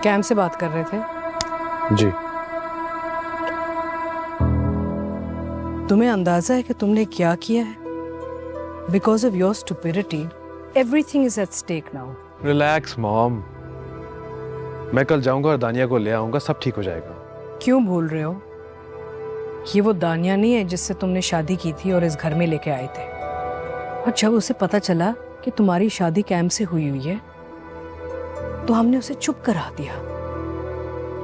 Cam से बात कर रहे थे? जी। तुम्हें अंदाजा है कि तुमने क्या किया है? Because of your stupidity everything is at stake now. Relax mom, मैं कल जाऊंगा और दानिया को ले आऊंगा, सब ठीक हो जाएगा। क्यों भूल रहे हो? ये वो दानिया नहीं है जिससे तुमने शादी की थी और इस घर में लेके आए थे। और जब उसे पता चला कि तुम्हारी शादी कैम से हुई है तो हमने उसे चुप करा दिया।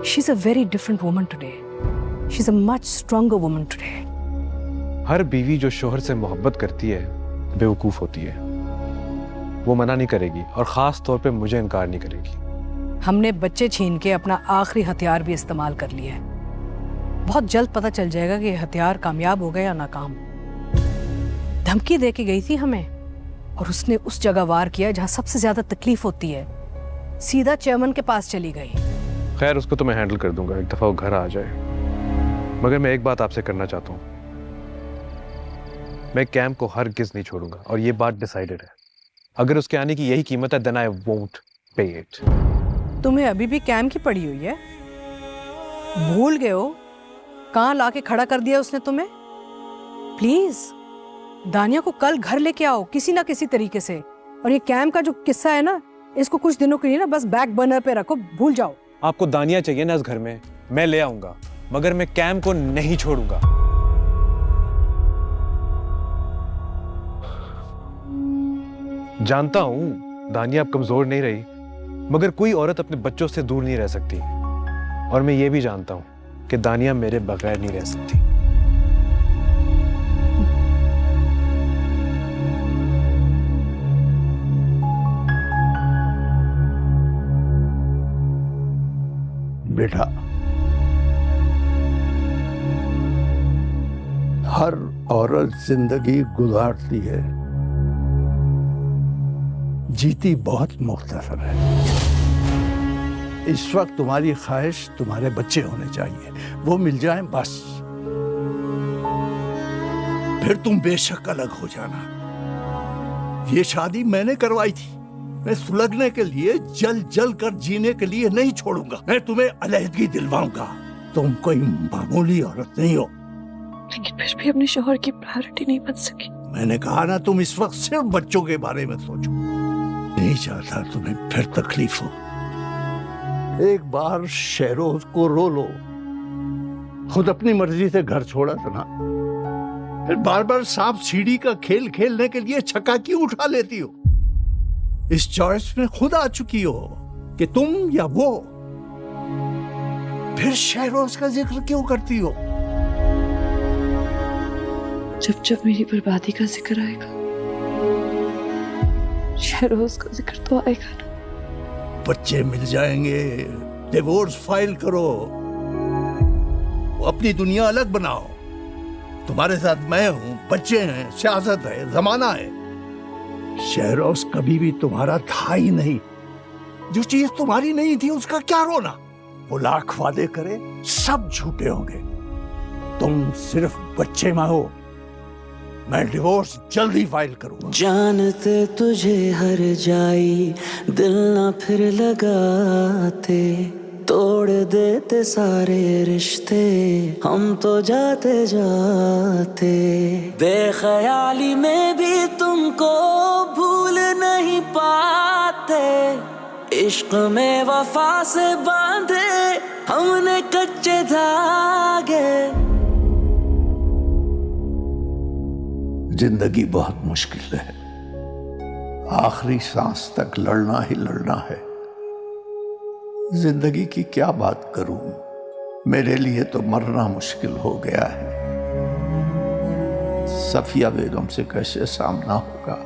She is a very different woman today. She is a much stronger woman today. हर बीवी जो शोहर से मोहब्बत करती है बेवकूफ होती है। वो मना नहीं करेगी और खास तौर पे मुझे इनकार नहीं करेगी। हमने बच्चे छीन के अपना आखिरी हथियार भी इस्तेमाल कर लिया है। बहुत जल्द पता चल जाएगा कि यह हथियार कामयाब हो गया या नाकाम। धमकी दे के गई थी हमें और उसने उस जगह वार किया जहां सबसे ज्यादा तकलीफ होती है। सीधा चेयरमैन के पास चली गई। खैर उसको तो मैं हैंडल कर दूंगा, एक दफा वो घर आ जाए। मगर मैं एक बात आपसे करना चाहता हूँ, मैं कैम को हरगिज़ नहीं छोड़ूंगा और ये बात डिसाइडेड है। अगर उसके आने की यही कीमत है then I won't pay it. तुम्हें अभी भी कैम की पड़ी हुई है? भूल गए हो कहां लाके खड़ा कर दिया उसने तुम्हें? प्लीज दानिया को कल घर लेके आओ किसी ना किसी तरीके से। और ये कैम का जो किस्सा है ना, इसको कुछ दिनों के लिए ना बस बैक बर्नर पे रखो, भूल जाओ। आपको दानिया चाहिए ना इस घर में, मैं ले आऊंगा, मगर मैं कैम को नहीं छोड़ूंगा। जानता हूं दानिया अब कमजोर नहीं रही, मगर कोई औरत अपने बच्चों से दूर नहीं रह सकती। और मैं ये भी जानता हूं कि दानिया मेरे बगैर नहीं रह सकती। बेटा, हर औरत जिंदगी गुजारती है, जीती बहुत मुख्तसर है। इस वक्त तुम्हारी ख्वाहिश तुम्हारे बच्चे होने चाहिए, वो मिल जाएं बस। फिर तुम बेशक अलग हो जाना। ये शादी मैंने करवाई थी, मैं सुलगने के लिए जल जल कर जीने के लिए नहीं छोड़ूंगा। मैं तुम्हें अलहदगी दिलवाऊंगा। तुम कोई मामूली औरत नहीं हो। लेकिन फिर भी अपने शौहर की प्रायोरिटी नहीं बन सकी। मैंने कहा ना, तुम इस वक्त सिर्फ बच्चों के बारे में सोचो। नहीं चाहता तुम्हें फिर तकलीफ हो। एक बार शहरोज को रो लो। खुद अपनी मर्जी से घर छोड़ा था ना, फिर बार बार सांप सीढ़ी का खेल खेलने के लिए छक्का क्यों उठा लेती हो? इस चॉइस में खुद आ चुकी हो कि तुम या वो। फिर शहरोज का जिक्र क्यों करती हो? जब जब मेरी बर्बादी का जिक्र आएगा, शहरोज का जिक्र तो आएगा ना। बच्चे मिल जाएंगे, डिवोर्स फाइल करो, अपनी दुनिया अलग बनाओ। तुम्हारे साथ मैं हूं, बच्चे हैं, सियासत है, जमाना है। शहरोज कभी भी तुम्हारा था ही नहीं। जो चीज तुम्हारी नहीं थी उसका क्या रोना? वो लाख वादे करे, सब झूठे होंगे। तुम सिर्फ बच्चे में हो। मैं डिवोर्स जल्दी फाइल करूंगा। जानते तुझे हर जाई दिल ना फिर लगाते, तोड़ देते सारे रिश्ते हम तो जाते जाते। बेख्याली में भी तुमको भूल नहीं पाते, इश्क में वफा से बांधे हमने कच्चे धागे। जिंदगी बहुत मुश्किल है, आखिरी सांस तक लड़ना ही लड़ना है। जिंदगी की क्या बात करूं, मेरे लिए तो मरना मुश्किल हो गया है। सफिया बेगम से कैसे सामना होगा?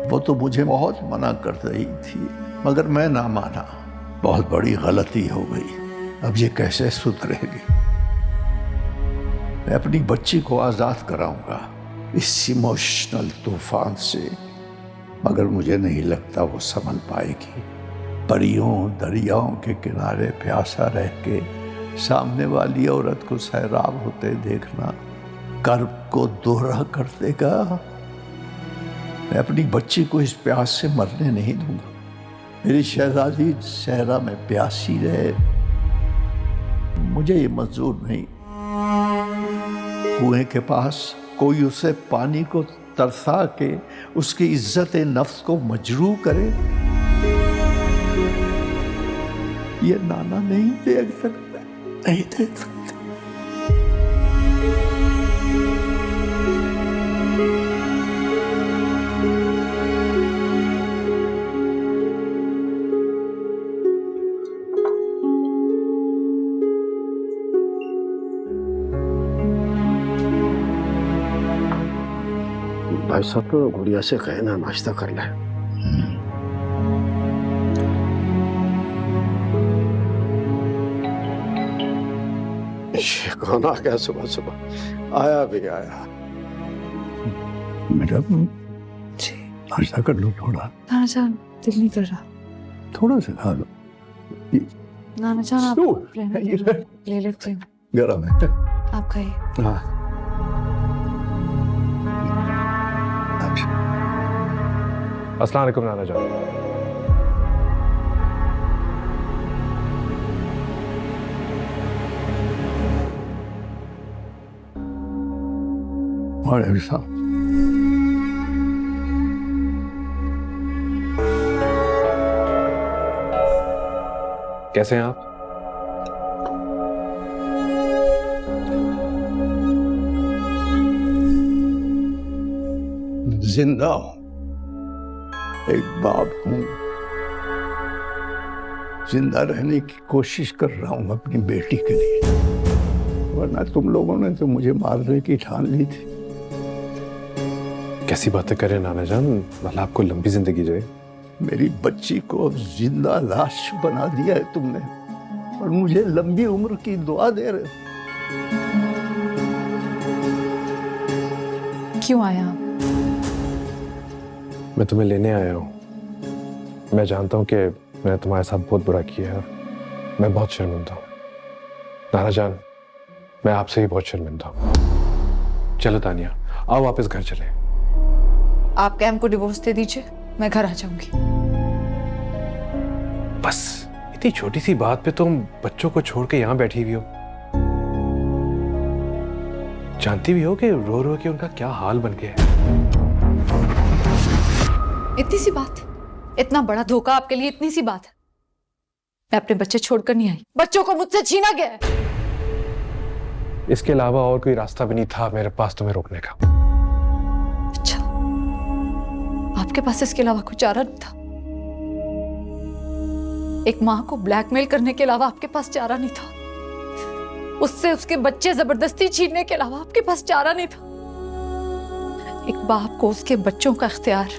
वो तो मुझे बहुत मना कर रही थी, मगर मैं ना माना। बहुत बड़ी गलती हो गई। अब ये कैसे सुधरेगी? मैं अपनी बच्ची को आजाद कराऊंगा इस इमोशनल तूफान से, मगर मुझे नहीं लगता वो संभल पाएगी। परियों दरियाओं के किनारे प्यासा रह के सामने वाली औरत को सैराब होते देखना कर्ब को दोहरा कर देगा। मैं अपनी बच्ची को इस प्यास से मरने नहीं दूंगा। मेरी शहजादी सहरा में प्यासी रहे, मुझे ये मंजूर नहीं। कुएं के पास कोई उसे पानी को तरसा के उसकी इज्जत नफ्स को मजरूह करे, ये नाना नहीं देख सकता, नहीं देख सकता। भाई साहब तो गुड़िया से कहे ना नाश्ता कर ले। ये कौन आ गया सुबह सुबह? आया भी आया। मैडम जी नाश्ता कर लो थोड़ा। नाना जान दिल नहीं कर रहा। थोड़ा सा खा लो। नाना जान आप रहने ये दीजिए, ले लेते हैं। गरम है। आप खाइए। हाँ अस्सलाम वालेकुम नाना जान। वालेकुम सलाम। कैसे हैं आप? जिंदा हूं, एक बाप हूं, जिंदा रहने की कोशिश कर रहा हूं अपनी बेटी के लिए, वरना तुम लोगों ने तो मुझे मारने की ठान ली थी। कैसी बातें करें नाना जान, भला आपको लंबी जिंदगी जाए। मेरी बच्ची को अब जिंदा लाश बना दिया है तुमने, और मुझे लंबी उम्र की दुआ दे रहे हो। क्यों आया आप? मैं तुम्हें लेने आया हूं। मैं जानता हूं कि मैंने तुम्हारे साथ बहुत बुरा किया है, मैं बहुत शर्मिंदा हूं। नाना जान, मैं आपसे ही बहुत शर्मिंदा हूं। चलो तानिया, आओ वापस घर चले। आप कैम को डिवोर्स दे दीजिए, मैं घर आ जाऊंगी। बस इतनी छोटी सी बात पे तुम बच्चों को छोड़ के यहां बैठी हुई हो। जानती भी हो कि रो रो के उनका क्या हाल बन गया है। इतनी सी बात, इतना बड़ा धोखा आपके लिए इतनी सी बात है? मैं अपने बच्चे छोड़कर नहीं आई, बच्चों को मुझसे छीना गया है। इसके अलावा और कोई रास्ता भी नहीं था मेरे पास तुम्हें रोकने का। अच्छा, आपके पास इसके अलावा कोई चारा नहीं था? एक मां को ब्लैकमेल करने के अलावा आपके पास चारा नहीं था? उससे उसके बच्चे जबरदस्ती छीनने के अलावा आपके पास चारा नहीं था? एक बाप को उसके बच्चों का इख्तियार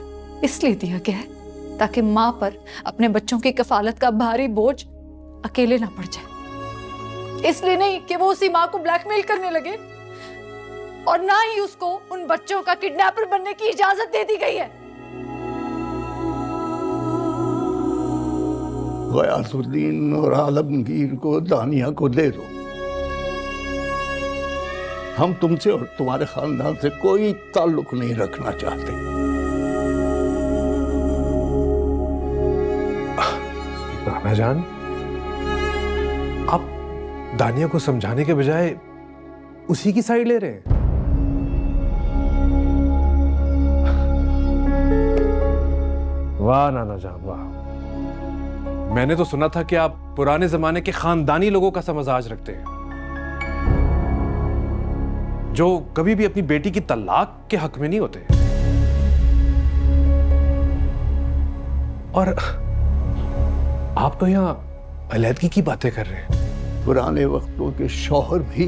इसलिए दिया गया है ताकि मां पर अपने बच्चों की कफालत का भारी बोझ अकेले ना पड़ जाए। इसलिए नहीं कि वो उसी मां को ब्लैकमेल करने लगे, और ना ही उसको उन बच्चों का किडनैपर बनने की इजाजत दे दी गई है। गयासुद्दीन और आलमगीर को दानिया को दे दो। हम तुमसे और तुम्हारे खानदान से कोई ताल्लुक नहीं रखना चाहते। नाना जान, आप दानिया को समझाने के बजाय उसी की साइड ले रहे हैं। वाह नाना जान वाह। मैंने तो सुना था कि आप पुराने जमाने के खानदानी लोगों का सा मजाज रखते हैं, जो कभी भी अपनी बेटी की तलाक के हक में नहीं होते। और आप तो यहां अलैदगी की बातें कर रहे हैं। पुराने वक्तों के शौहर भी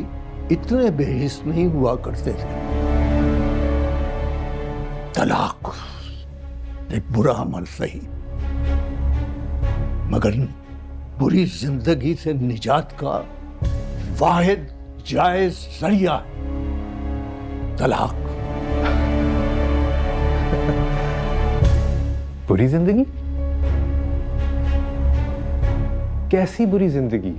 इतने बेहिस नहीं हुआ करते थे। तलाक एक बुरा अमल सही, मगर बुरी जिंदगी से निजात का वाहिद जायज जरिया है तलाक। बुरी जिंदगी? कैसी बुरी जिंदगी?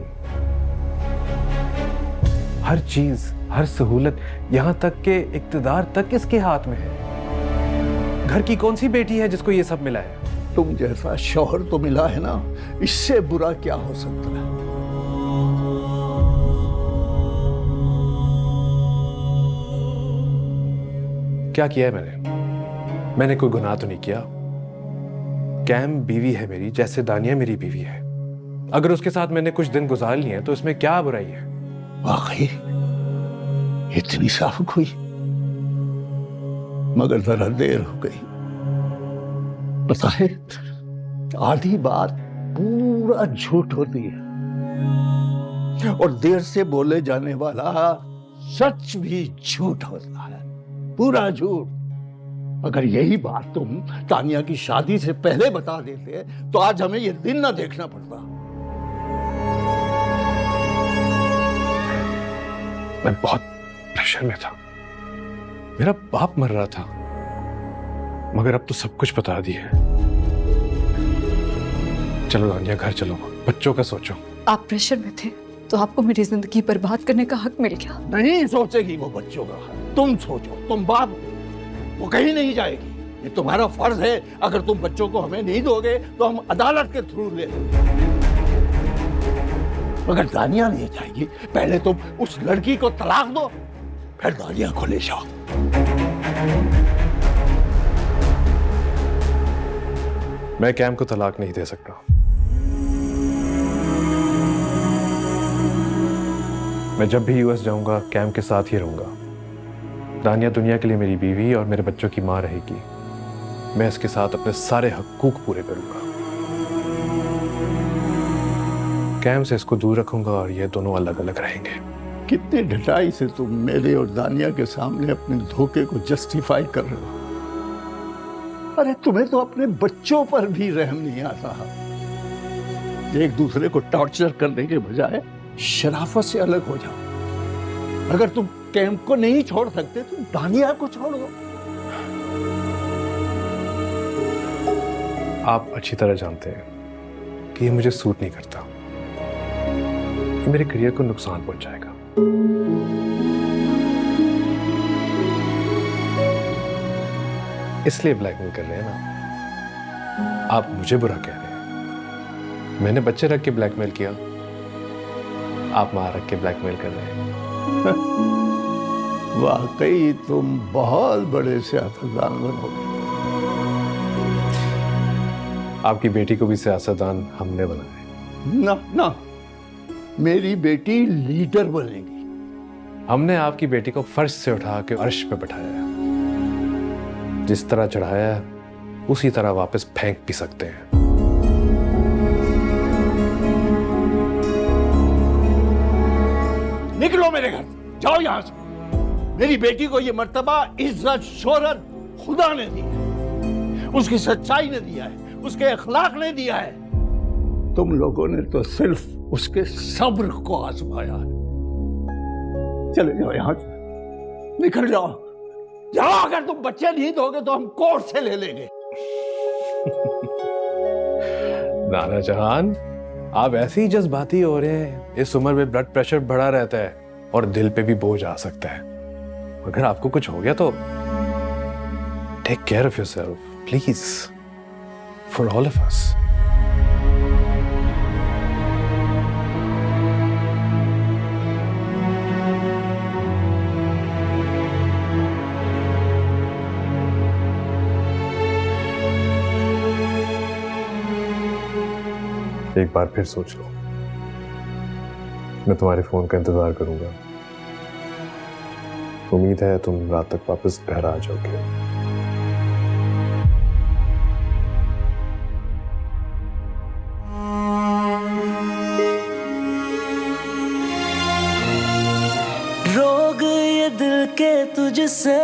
हर चीज, हर सहूलत, यहां तक के इक्तदार तक किसके हाथ में है? घर की कौन सी बेटी है जिसको ये सब मिला है? तुम जैसा शौहर तो मिला है ना, इससे बुरा क्या हो सकता है। क्या किया है मैंने कोई गुनाह तो नहीं किया। कैम बीवी है मेरी, जैसे दानिया मेरी बीवी है। अगर उसके साथ मैंने कुछ दिन गुजार लिए हैं तो इसमें क्या बुराई है। वाकई इतनी साफ हुई, मगर जरा देर हो गई। पता है, आधी बात पूरा झूठ होती है और देर से बोले जाने वाला सच भी झूठ होता है, पूरा झूठ। अगर यही बात तुम तानिया की शादी से पहले बता देते तो आज हमें यह दिन ना देखना पड़ता। मैं बहुत प्रेशर में था, मेरा बाप मर रहा था, मगर अब तो सब कुछ बता दिया है। चलो दानिया, घर चलो, बच्चों का सोचो। आप प्रेशर में थे तो आपको मेरी जिंदगी बर्बाद करने का हक मिल गया। नहीं सोचेगी वो बच्चों का, तुम सोचो। तुम बाप, वो कहीं नहीं जाएगी, ये तुम्हारा फर्ज है। अगर तुम बच्चों को हमें नहीं दोगे तो हम अदालत के थ्रू ले लेंगे। मगर दानिया नहीं जाएगी, पहले तुम उस लड़की को तलाक दो, फिर दानिया को ले जाओ। मैं कैम को तलाक नहीं दे सकता। मैं जब भी यूएस जाऊंगा कैम के साथ ही रहूंगा। दानिया दुनिया के लिए मेरी बीवी और मेरे बच्चों की मां रहेगी। मैं इसके साथ अपने सारे हकूक पूरे करूंगा। कैम से इसको दूर रखूंगा और ये दोनों अलग अलग रहेंगे। कितनी ढिठाई से तुम मेरे और दानिया के सामने अपने धोखे को जस्टिफाई कर रहे हो। अरे तुम्हें तो अपने बच्चों पर भी रहम नहीं आता। एक दूसरे को टॉर्चर करने के बजाय शराफत से अलग हो जाओ। अगर तुम कैम को नहीं छोड़ सकते तो दानिया को छोड़ दो। आप अच्छी तरह जानते हैं कि ये मुझे सूट नहीं करता। ये मेरे करियर को नुकसान पहुंचाएगा। इसलिए ब्लैकमेल कर रहे हैं ना। आप मुझे बुरा कह रहे हैं। मैंने बच्चे रख के ब्लैकमेल किया, आप मां रख के ब्लैकमेल कर रहे हैं। वाकई तुम बहुत बड़े सियासतदान बनोगे। आपकी बेटी को भी सियासतदान हमने बनाया। ना ना, मेरी बेटी लीडर बनेगी। हमने आपकी बेटी को फर्श से उठा के अर्श पे बैठाया है। जिस तरह चढ़ाया है उसी तरह वापस फेंक भी सकते हैं। निकलो मेरे घर, जाओ यहां से। मेरी बेटी को ये मर्तबा, इज्जत, शोहरत खुदा ने दी है, उसकी सच्चाई ने दिया है, उसके अखलाक ने दिया है। तुम लोगों ने तो सिर्फ उसके सब्र को आजमाया है। चले जाओ यहां से, निकल जाओ। जाओ, अगर तुम बच्चे नहीं दोगे तो हम कोर्ट से ले लेंगे। नाना जहान, आप ऐसे ही जज्बाती हो रहे हैं। इस उम्र में ब्लड प्रेशर बढ़ा रहता है और दिल पे भी बोझ आ सकता है। अगर आपको कुछ हो गया तो take care of yourself please, for all of us. एक बार फिर सोच लो। मैं तुम्हारे फोन का इंतजार करूंगा। उम्मीद है तुम रात तक वापस घर आ जाओगे। रोग ये दिल के तुझसे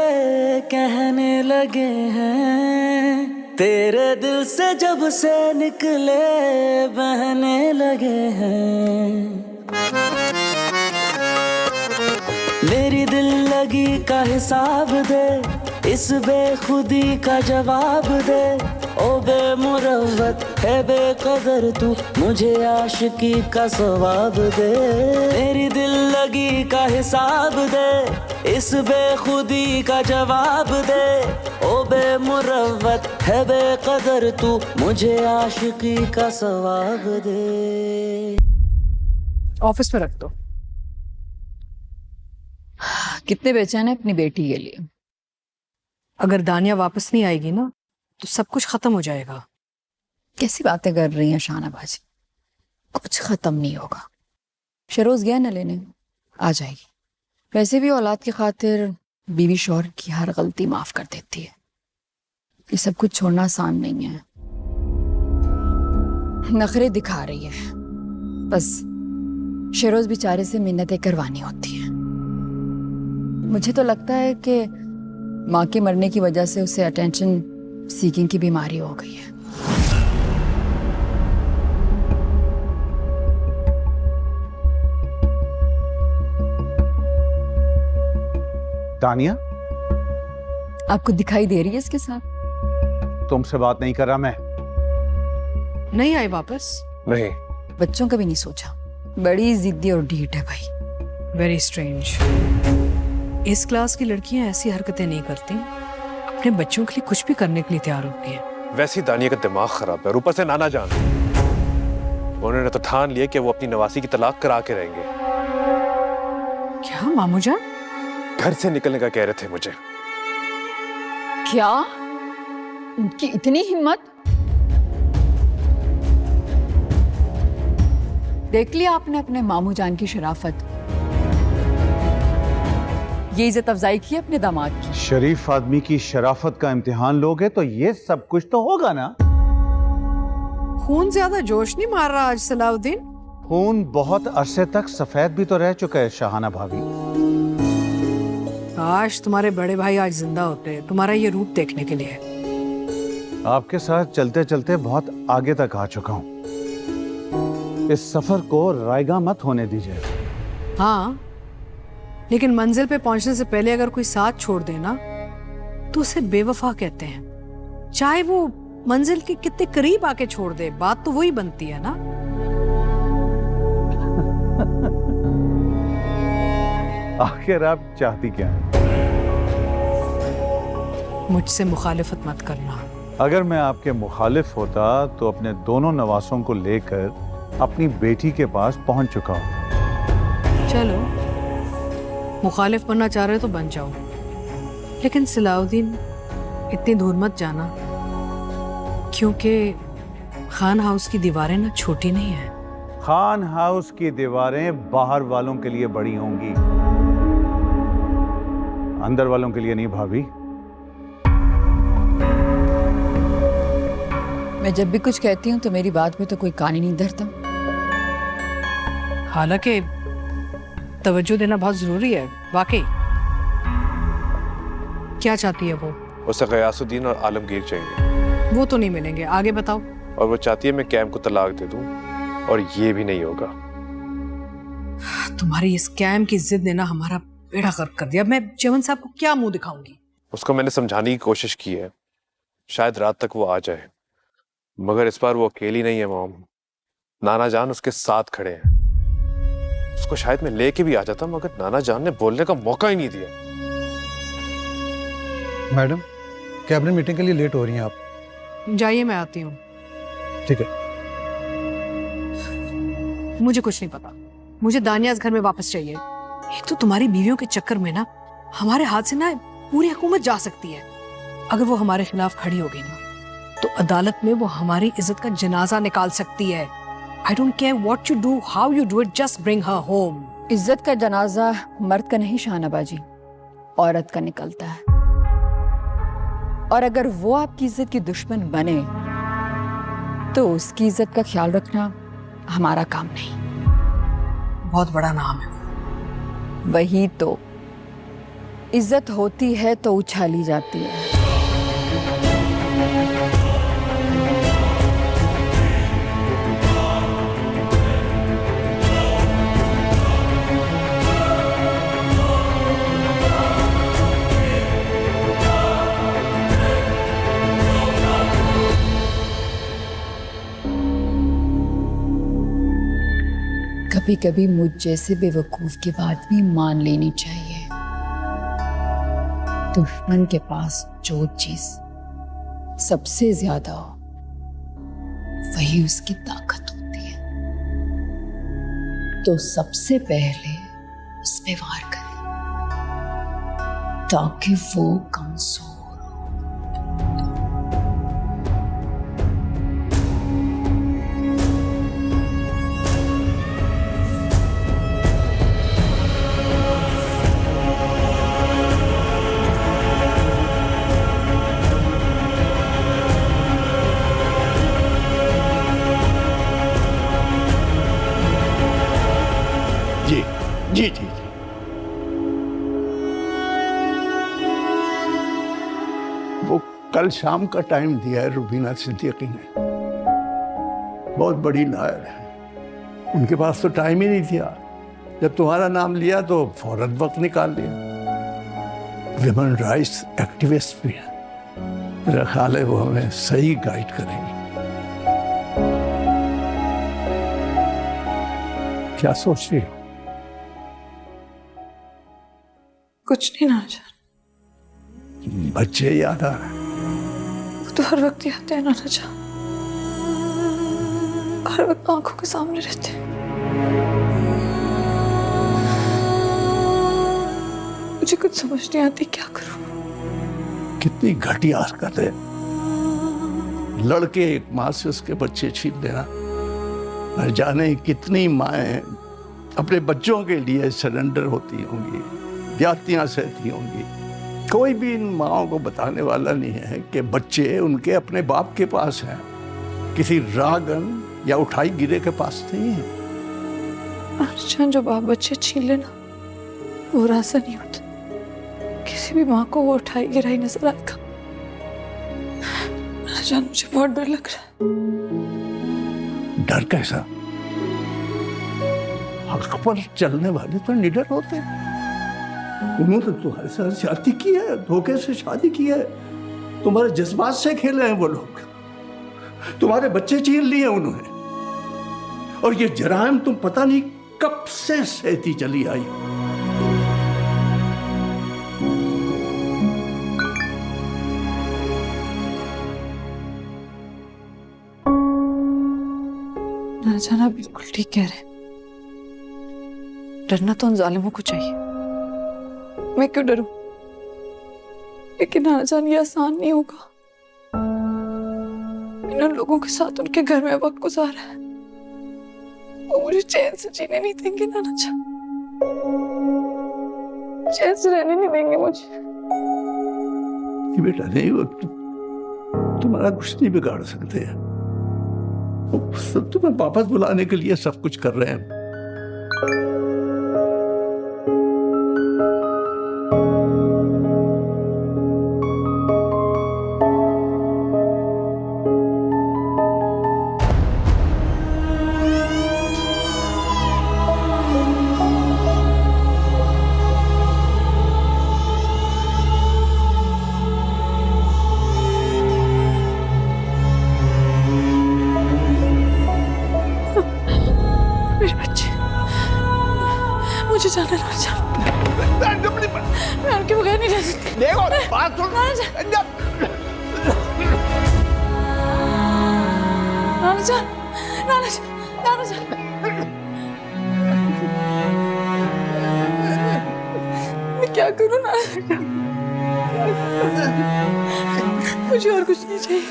कहने लगे हैं, तेरे दिल से जब से निकले बहने लगे हैं। मेरी दिल लगी का हिसाब दे, इस बेखुदी का जवाब दे। ओ बेमुरव्वत है बेकदर तू, मुझे आशिकी का सवाब दे। मेरी दिल लगी का हिसाब दे, इस बेखुदी का जवाब दे। ओ बेमुरव्वत है बेकदर तू, मुझे आशिकी का सवाब दे। ऑफिस में रख दो। कितने बेचैन है अपनी बेटी के लिए। अगर दानिया वापस नहीं आएगी ना तो सब कुछ खत्म हो जाएगा। कैसी बातें कर रही हैं शाना बाजी, कुछ खत्म नहीं होगा। शरोज गया न लेने, आ जाएगी। वैसे भी औलाद की खातिर बीवी शौहर की हर गलती माफ कर देती है। ये सब कुछ छोड़ना आसान नहीं है। नखरे दिखा रही है, बस शरोज बेचारे से मिन्नतें करवानी होती है। मुझे तो लगता है कि माँ के मरने की वजह से उसे अटेंशन सीकिंग की बीमारी हो गई है। तानिया, आपको दिखाई दे रही है इसके साथ? तुमसे बात नहीं कर रहा मैं। नहीं आए वापस? नहीं। बच्चों का भी नहीं सोचा। बड़ी जिद्दी और ढीठ है भाई। Very strange. इस क्लास की लड़कियां ऐसी हरकतें नहीं करती, अपने बच्चों के लिए कुछ भी करने के लिए तैयार होती हैं। वैसी दानिया का दिमाग खराब है और ऊपर से नाना जान, उन्होंने तो ठान लिया कि वो अपनी नवासी की तलाक करा के रहेंगे। क्या मामू जान? घर से निकलने का कह रहे थे मुझे। क्या उनकी इतनी हिम्मत? देख लिया आपने अपने मामू जान की शराफत। ये इज्जत अफजाई की अपने दामाद की। शरीफ आदमी की शराफत का इम्तिहान लोगे तो ये सब कुछ तो होगा ना। खून ज्यादा जोश नहीं मार रहा आज सलाउद्दीन? खून बहुत अरसे तक सफेद भी तो रह चुका है शाहाना भाभी। काश तुम्हारे बड़े भाई आज जिंदा होते, तुम्हारा ये रूप देखने के लिए। आपके साथ चलते चलते बहुत आगे तक आ चुका हूँ। इस सफर को रायगा मत होने दीजिए। हाँ, लेकिन मंजिल पे पहुंचने से पहले अगर कोई साथ छोड़ देना तो उसे बेवफा कहते हैं। चाहे वो मंजिल के कितने करीब आके छोड़ दे, बात तो वही बनती है ना। आखिर आप चाहती क्या हैं? मुझसे मुखालिफत मत करना। अगर मैं आपके मुखालिफ होता तो अपने दोनों नवासों को लेकर अपनी बेटी के पास पहुंच चुका हूं। चलो, मुखालिफ बनना चाह रहे तो बन जाओ, लेकिन सलाउद्दीन इतनी दूर मत जाना, क्योंकि खान हाउस की दीवारें ना छोटी नहीं है। खान हाउस की दीवारें बाहर वालों के लिए बड़ी होंगी, अंदर वालों के लिए नहीं भाभी। मैं जब भी कुछ कहती हूँ तो मेरी बात में तो कोई कान ही नहीं धरता। हालांकि तवज्जो देना बहुत जरूरी है, वाकई। क्या चाहती है वो? उसे गयासुद्दीन और आलमगीर चाहिए। वो तो नहीं मिलेंगे, आगे बताओ। और वो चाहती है मैं कैम को तलाक दे दूं, और ये भी नहीं होगा। तुम्हारी इस कैम की जिद ने ना हमारा बेड़ा गर्क कर दिया। मैं चमन साहब को क्या मुंह दिखाऊंगी? उसको मैंने समझाने की कोशिश की है, शायद रात तक वो आ जाए, मगर इस बार वो अकेली नहीं है मॉम। नाना जान उसके साथ खड़े हैं। उसको शायद मैं लेके भी आ जाता, मगर नाना जान ने बोलने का मौका ही नहीं दिया। मैडम, कैबिनेट मीटिंग के लिए लेट हो रही हैं आप। जाइए, मैं आती हूँ। ठीक है। मुझे कुछ नहीं पता, मुझे दानिया इस घर में वापस चाहिए। एक तो तुम्हारी बीवियों के चक्कर में ना हमारे हाथ से ना पूरी हुकूमत जा सकती है। अगर वो हमारे खिलाफ खड़ी हो गई ना तो अदालत में वो हमारी इज्जत का जनाजा निकाल सकती है। I don't care what you do, how you do it, just bring her home. इज्जत का जनाजा मर्द का नहीं शाहनाबाजी, औरत का निकलता है। और अगर वो आपकी इज्जत की दुश्मन बने तो उसकी इज्जत का ख्याल रखना हमारा काम नहीं। बहुत बड़ा नाम है वो। वही तो, इज्जत होती है तो उछाली जाती है। कभी कभी मुझ जैसे बेवकूफ की बात भी मान लेनी चाहिए। दुश्मन के पास जो चीज सबसे ज्यादा हो वही उसकी ताकत होती है। तो सबसे पहले उस पे वार करें ताकि वो कमजोर जी जी जी जी। वो कल शाम का टाइम दिया है रुबीना सिद्दीकी ने। बहुत बड़ी लायर है, उनके पास तो टाइम ही नहीं दिया। जब तुम्हारा नाम लिया तो फौरन वक्त निकाल लिया। विमेन राइट्स एक्टिविस्ट भी है, मेरा ख्याल है वो हमें सही गाइड करेंगी। क्या सोच रही हो? कुछ नहीं नाना। बच्चे याद आ रहे हैं? वो तो हर वक्त याद है नाना जान, हर वक्त आंखों के सामने रहते हैं। मुझे कुछ समझ नहीं आती क्या करूं। कितनी घटिया हरकत है, लड़के एक माँ से उसके बच्चे छीन लेना। न जाने कितनी माएं अपने बच्चों के लिए सरेंडर होती होंगी, जातियां सहती होंगी। कोई भी इन माओं को बताने वाला नहीं है कि बच्चे उनके अपने बाप के पास हैं, किसी रागन या उठाई गिरे के पास नहीं है। अच्छा, जो बाप बच्चे छीन लेना वो रास्ता नहीं होता। किसी भी माँ को वो उठाई गिराई नजर आएगा। जान, मुझे बहुत डर लग रहा है। डर कैसा? हक पर चलने वाले तो निडर होते हैं। उन्होंने तो तुम्हारे साथ शादी की है, धोखे से शादी की है, तुम्हारे जज्बात से खेले हैं वो लोग, तुम्हारे बच्चे छीन लिए उन्होंने। और ये जराइम तुम पता नहीं कब से सहती चली आई। ना जाना बिल्कुल ठीक कह रहे। डरना तो उन जालिमों को चाहिए, मैं क्यों डरूं? लेकिन ना जान, ये आसान नहीं होगा। इन लोगों के साथ उनके घर में वक्त गुजारा है, वो मुझे चैन से जीने नहीं देंगे। नाना जान चैन से रहने नहीं देंगे मुझे। बेटा नहीं, वो तुम्हारा कुछ नहीं बिगाड़ सकते हैं। सब तुम्हें वापस बुलाने के लिए सब कुछ कर रहे हैं। मुझे जाना ना जान, मैं उनके बगैर नहीं रह सकती। देखो बात सुन। नाना जान, नाना जान, नाना जान, नाना जान। मैं क्या करूं नाना? मुझे और कुछ नहीं चाहिए,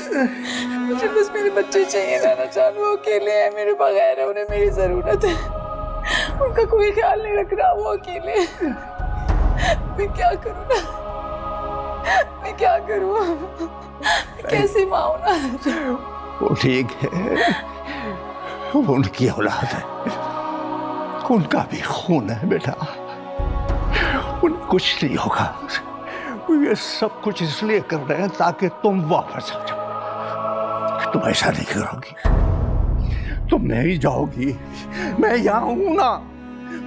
मुझे बस मेरे बच्चे चाहिए। नाना जान, वो अकेले हैं, मेरे बगैर है, उन्हें मेरी जरूरत है। उनका कोई ख्याल नहीं रख रहा, वो अकेले। मैं क्या करूं ना? मैं क्या करूं? कैसी माँ हूं ना? वो ठीक है, वो उनकी औलाद है, उनका भी खून है बेटा, उन्हें कुछ नहीं होगा। ये सब कुछ इसलिए कर रहे हैं ताकि तुम वापस आ जाओ। तुम ऐसा नहीं करोगी, तुम नहीं जाओगी। मैं यहाँ हूं ना,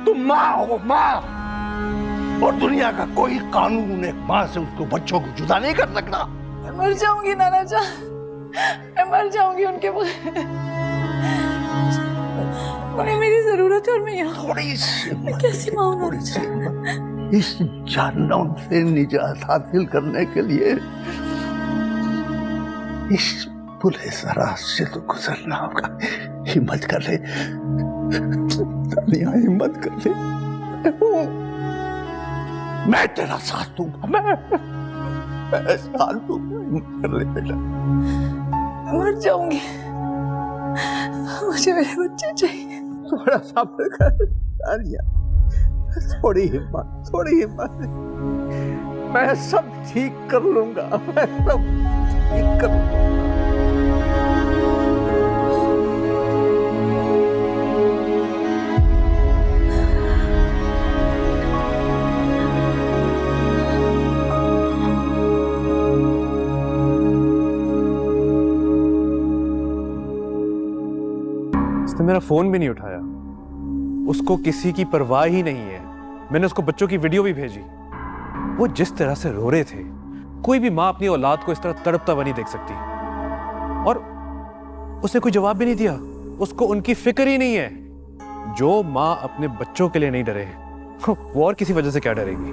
तुम माँ हो, माँ। और दुनिया का कोई कानून एक माँ से उसको बच्चों को जुदा नहीं कर सकता। मैं मर जाऊंगी नाना जान, मैं मर जाऊंगी उनके बगैर। उन्हें मेरी जरूरत है और मैं यहाँ थोड़ी सी हिम्मत, कैसी माँ होना थोड़ी सी हिम्मत। इस जहन्नम से निजात हासिल करने के लिए इस बुरे जरा से तो गुजरना होगा। हिम्मत कर ले तानिया, हिम्मत कर ले। मैं तेरा साथ दूंगा, मैं साथ दूंगा। हिम्मत कर ले बेटा। मर जाऊंगी, मुझे मेरे बच्चे चाहिए। थोड़ा सब्र कर तानिया, थोड़ी हिम्मत, थोड़ी हिम्मत। मैं सब ठीक कर लूंगा, मैं सब ठीक कर लूंगा। उसने मेरा फोन भी नहीं उठाया, उसको किसी की परवाह ही नहीं है। मैंने उसको बच्चों की वीडियो भी भेजी। वो जिस तरह से रो रहे थे, कोई भी माँ अपनी औलाद को इस तरह तड़पता हुआ नहीं देख सकती। और उसने कोई जवाब भी नहीं दिया। उसको उनकी फिक्र ही नहीं है। जो माँ अपने बच्चों के लिए नहीं डरे वो और किसी वजह से क्या डरेगी।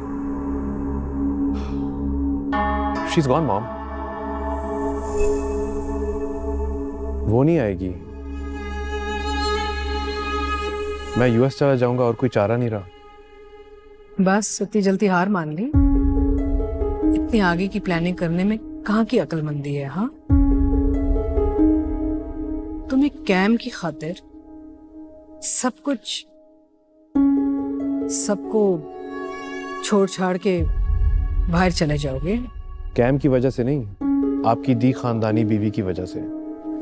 She is gone mom. वो नहीं आएगी। मैं यूएस चला जाऊंगा और कोई चारा नहीं रहा। बस इतनी जल्दी हार मान ली? इतनी आगे की प्लानिंग करने में कहाँ की अक्लमंदी है? हाँ, तुम एक कैम की खातिर सब कुछ, सबको छोड़ छाड़ के बाहर चले जाओगे? कैम की वजह से नहीं, आपकी दी खानदानी बीवी की वजह से।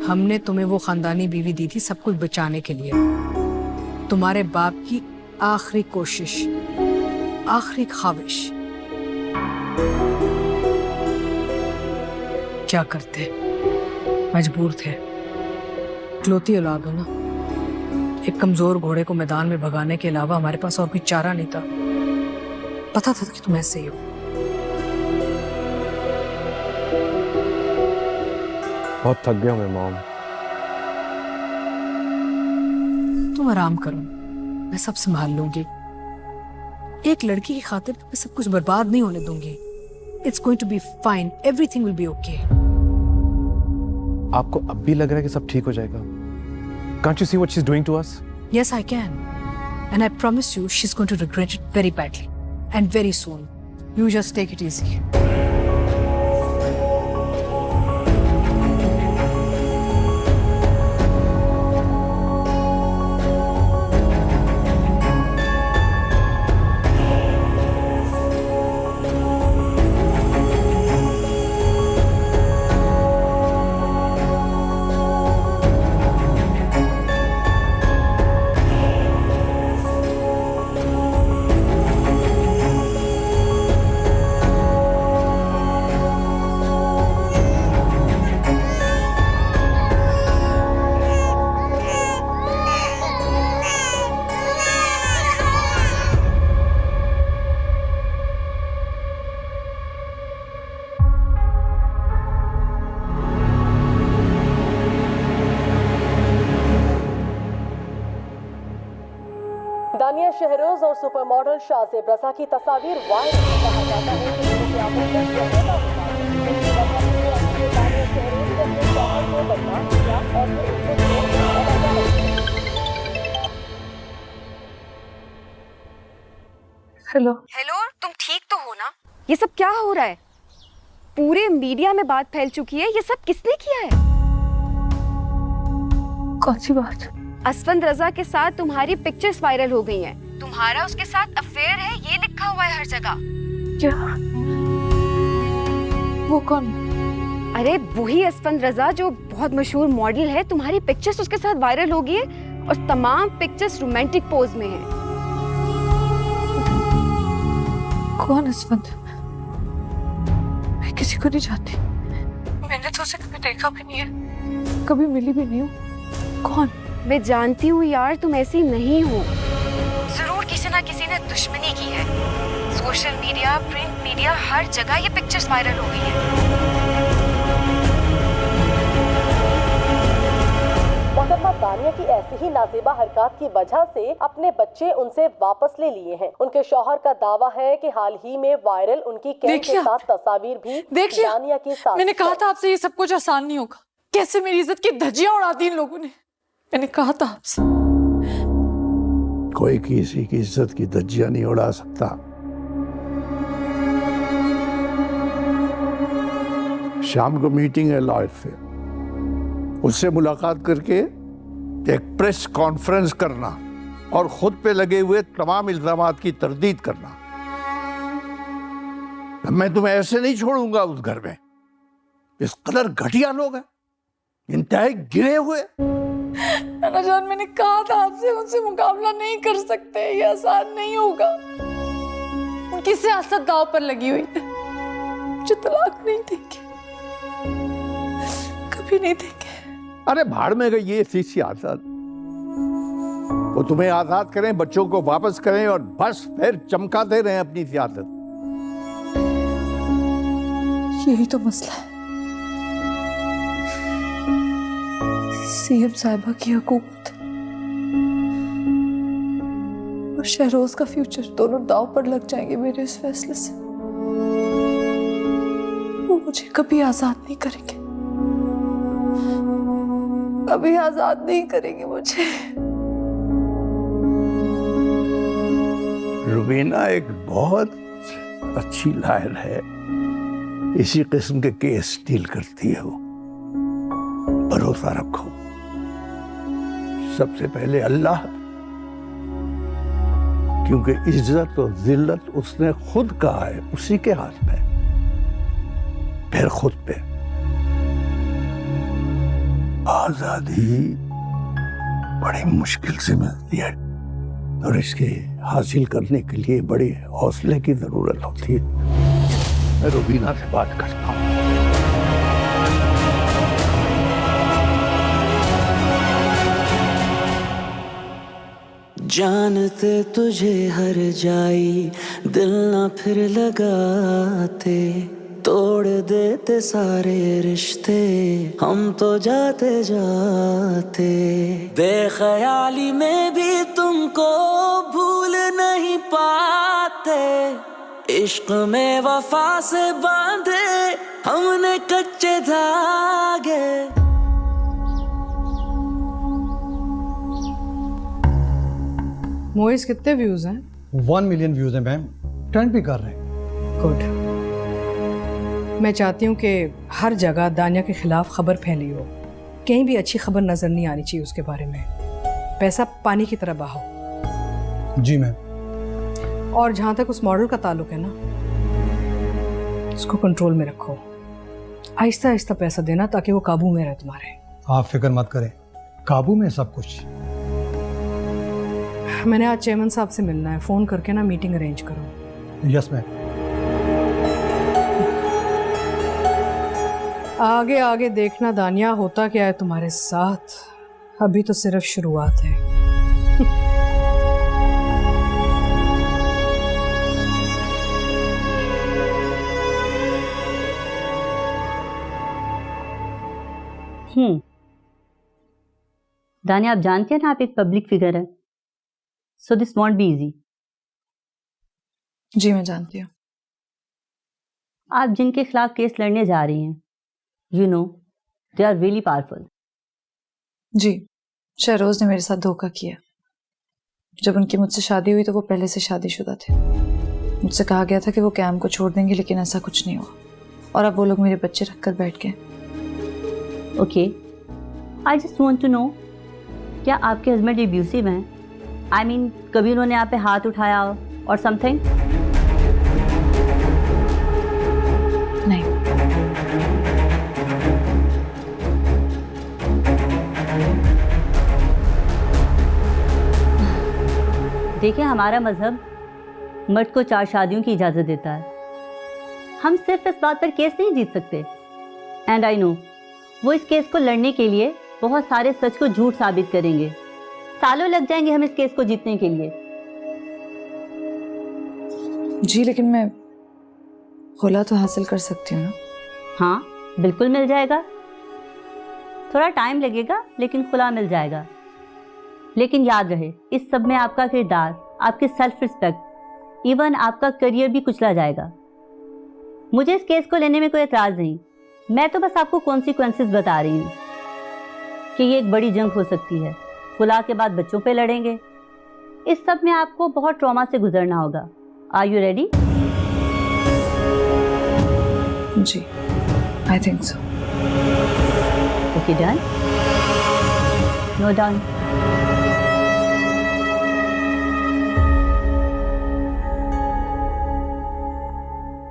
हमने तुम्हें वो खानदानी बीवी दी थी सब कुछ बचाने के लिए। तुम्हारे बाप की आखिरी कोशिश, आखिरी ख्वाहिश। क्या करते, मजबूर थे। इकलौती औलाद हो ना। एक कमजोर घोड़े को मैदान में भगाने के अलावा हमारे पास और कोई चारा नहीं था। पता था कि तुम ऐसे ही हो। बहुत थक गया मैं मॉम। तुम आराम करो, मैं सब संभाल लूंगी। एक लड़की की खातिर मैं सब कुछ बर्बाद नहीं होने दूंगी। It's going to be fine, everything will be okay. आपको अब भी लग रहा है कि सब ठीक हो जाएगा? Can't you see what she's doing to us? Yes, I can. And I promise you, she's going to regret it very badly. And very soon. You just take it easy. दानिया शहरोज और सुपर मॉडल शाहजेब रजा की तस्वीर viral. कहा जाता है कि दोनों की आपस में शहरोजा हुआ। इनकी वजह से दानिया शहरोज ने अपने शौहर को बदनाम किया और फिर उसको हेलो हेलो, तुम ठीक तो हो ना? ये सब क्या हो रहा है? पूरे मीडिया में बात फैल चुकी है। ये सब किसने किया है? कौन सी बात? असफंद रजा के साथ तुम्हारी पिक्चर्स वायरल हो गई हैं। तुम्हारा उसके साथ अफेयर है, ये लिखा हुआ है हर जगह। क्या? वो कौन? अरे वही असफंद रजा जो बहुत मशहूर मॉडल है। तुम्हारी पिक्चर्स उसके साथ वायरल हो गई है और तमाम पिक्चर्स रोमांटिक पोज में हैं। कौन असफंद? मैं किसी को नहीं जानती। मैंने तो उसे कभी देखा भी नहीं है, कभी मिली भी नहीं हूँ। कौन? मैं जानती हूँ यार, तुम ऐसी नहीं हो। जरूर किसी ना किसी ने दुश्मनी की है। सोशल मीडिया, प्रिंट मीडिया, हर जगह ये पिक्चर्स वायरल हो गई है। मोहतरमा दानिया की ऐसी ही नाजेबा हरकत की वजह से अपने बच्चे उनसे वापस ले लिए हैं। उनके शौहर का दावा है कि हाल ही में वायरल उनकी कैम के साथ तस्वीर भी दानिया की साथ। मैंने कहा था आपसे ये सब कुछ आसान नहीं होगा। कैसे मेरी इज्जत की धज्जियां उड़ा दी इन लोगों ने। मैंने कहा था आपसे। कोई किसी की इज्जत की धज्जियां नहीं उड़ा सकता। शाम को मीटिंग है लॉयर से, उससे मुलाकात करके एक प्रेस कॉन्फ्रेंस करना और खुद पे लगे हुए तमाम इल्जामात की तरदीद करना। मैं तुम्हें ऐसे नहीं छोड़ूंगा उस घर में। इस कदर घटिया लोग हैं, इंतहाई गिरे हुए। नाना जान, मैंने कहा था आपसे, उनसे मुकाबला नहीं कर सकते, ये आसान नहीं होगा। उनकी सियासत दांव पर लगी हुई है। मुझे तलाक नहीं देंगे, कभी नहीं देंगे। अरे भाड़ में गई ये सियासत। वो तुम्हें आजाद करें, बच्चों को वापस करें और बस फिर चमकाते रहें अपनी सियासत। यही तो मसला है। सीएम साहिबा की हुकूमत और शहरोज का फ्यूचर दोनों दांव पर लग जाएंगे मेरे इस फैसले से। वो मुझे कभी आजाद नहीं करेंगे, कभी आजाद नहीं करेंगे मुझे। रुबीना एक बहुत अच्छी लॉयर है, इसी किस्म के केस डील करती है वो। भरोसा रखो, सबसे पहले अल्लाह, क्योंकि इज्जत और जिल्लत उसने खुद कहा है, उसी के हाथ में, फिर खुद पे। आजादी बड़ी मुश्किल से मिलती है और इसके हासिल करने के लिए बड़े हौसले की जरूरत होती है। मैं रुबीना से बात करता हूँ। जानते तुझे हर जाई दिल ना फिर लगाते, तोड़ देते सारे रिश्ते हम तो जाते जाते। बेख्याली में भी तुमको भूल नहीं पाते, इश्क में वफा से बांधे हमने कच्चे धागे। मोइस, कितने व्यूज हैं? 1 मिलियन व्यूज हैं मैम, ट्रेंड भी कर रहे हैं। गुड। मैं चाहती हूँ कि हर जगह दानिया के खिलाफ खबर फैली हो, कहीं भी अच्छी खबर नजर नहीं आनी चाहिए उसके बारे में। पैसा पानी की तरह बहाओ। जी मैम। और जहाँ तक उस मॉडल का ताल्लुक है ना, उसको कंट्रोल में रखो। आहिस्ता आहिस्ता पैसा देना ताकि वो काबू में रहे तुम्हारे। आप फिक्र मत करें, काबू में सब कुछ। मैंने आज चेयरमैन साहब से मिलना है, फोन करके ना मीटिंग अरेंज करो। Yes ma'am. आगे आगे देखना दानिया, होता क्या है तुम्हारे साथ। अभी तो सिर्फ शुरुआत है। दानिया, आप जानते हैं ना आप एक पब्लिक फिगर है, so this won't be easy. जी मैं जानती हूँ। आप जिनके खिलाफ केस लड़ने जा रही हैं, you know they are really powerful. जी, शहरोज ने मेरे साथ धोखा किया। जब उनकी मुझसे शादी हुई तो वो पहले से शादीशुदा थे। मुझसे कहा गया था कि वो कैम को छोड़ देंगे, लेकिन ऐसा कुछ नहीं हुआ और अब वो लोग मेरे बच्चे रखकर बैठ गए। Okay, I just want to know, क्या आपके हस्बैंड एब्यूसिव हैं? आई मीन, कभी उन्होंने आप पे हाथ उठाया और समथिंग? नहीं। देखिए, हमारा मजहब मर्द को 4 शादियों की इजाज़त देता है। हम सिर्फ इस बात पर केस नहीं जीत सकते। एंड आई नो वो इस केस को लड़ने के लिए बहुत सारे सच को झूठ साबित करेंगे। सालों लग जाएंगे हम इस केस को जीतने के लिए। जी, लेकिन मैं खुला तो हासिल कर सकती हूँ ना? हाँ, बिल्कुल मिल जाएगा। थोड़ा टाइम लगेगा लेकिन खुला मिल जाएगा। लेकिन याद रहे, इस सब में आपका किरदार, आपकी सेल्फ रिस्पेक्ट, इवन आपका करियर भी कुचला जाएगा। मुझे इस केस को लेने में कोई एतराज़ नहीं, मैं तो बस आपको कॉन्सिक्वेंसेस बता रही हूँ कि ये एक बड़ी जंग हो सकती है। खुला के बाद बच्चों पे लड़ेंगे। इस सब में आपको बहुत ट्रॉमा से गुजरना होगा। Are you ready? जी, I think so. Okay, done? No done.